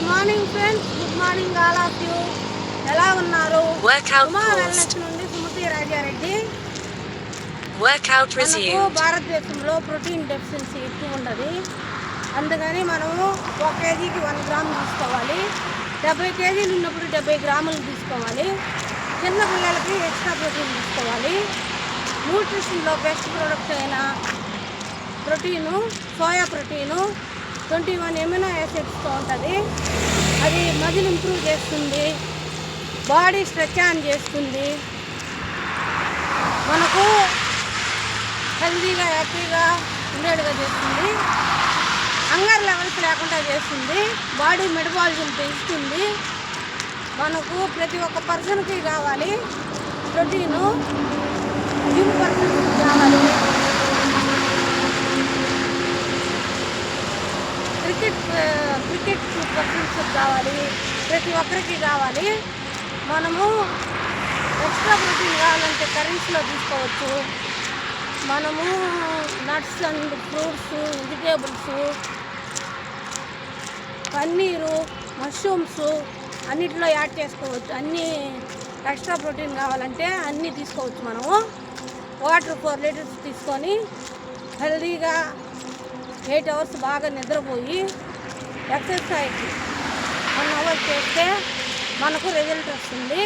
Morning friends, good morning all of you. ఎలా ఉన్నారు? Workout wellness paused. నుండి Sumathi Rajareddy. Workout మనకు resumed. భారతదేశంలో ప్రోటీన్ డెఫిషియన్సీ ఎక్కువ ఉంటుంది. అందుకని మనము 1 కేజీకి 1 గ్రామ్ తీసుకోవాలి. 70 కేజీలు ఉన్నప్పుడు 70 గ్రాములు తీసుకోవాలి. చిన్న పిల్లలకి ఎక్స్ట్రా ప్రోటీన్ తీసుకోవాలి. న్యూట్రిషన్లో బెస్ట్ ప్రోడక్ట్ అయిన ప్రోటీను సోయా ప్రోటీను 21 ఎమినో యాసిడ్స్తో ఉంటుంది. అది మజిల్ ఇంప్రూవ్ చేస్తుంది, బాడీ స్ట్రెచ్ ఆన్ చేస్తుంది, మనకు హెల్తీగా హ్యాపీగా ఉండేట్టుగా చేస్తుంది, హంగర్ లెవెల్స్ లేకుండా చేస్తుంది, బాడీ మెటబాలిజం పెంచుతుంది. మనకు ప్రతి ఒక్క పర్సన్కి కావాలి ప్రోటీను. జిమ్ పర్సన్కి కావాలి, క్రికెట్ పర్సన్స్కి కావాలి, ప్రతి ఒక్కరికి కావాలి. మనము ఎక్స్ట్రా ప్రోటీన్ కావాలంటే కర్రీస్లో తీసుకోవచ్చు. మనము nuts and fruits, vegetables, paneer, mushrooms అన్నిటిలో యాడ్ చేసుకోవచ్చు. అన్నీ ఎక్స్ట్రా ప్రోటీన్ కావాలంటే అన్నీ తీసుకోవచ్చు. మనము వాటర్ 4 లీటర్స్ తీసుకొని హెల్తీగా 8 అవర్స్ బాగా నిద్రపోయి ఎక్సర్సైజ్ 1 అవర్ చేస్తే మనకు రిజల్ట్ వస్తుంది.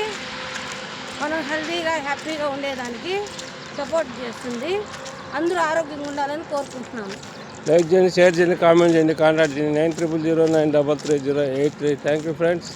మనం హెల్తీగా హ్యాపీగా ఉండేదానికి సపోర్ట్ చేస్తుంది. అందరూ ఆరోగ్యంగా ఉండాలని కోరుకుంటున్నాను. లైక్ చేయండి, షేర్ చేయండి, కామెంట్ చేయండి. కాంటాక్ట్ చేయండి 9000 933 083. Thank you friends.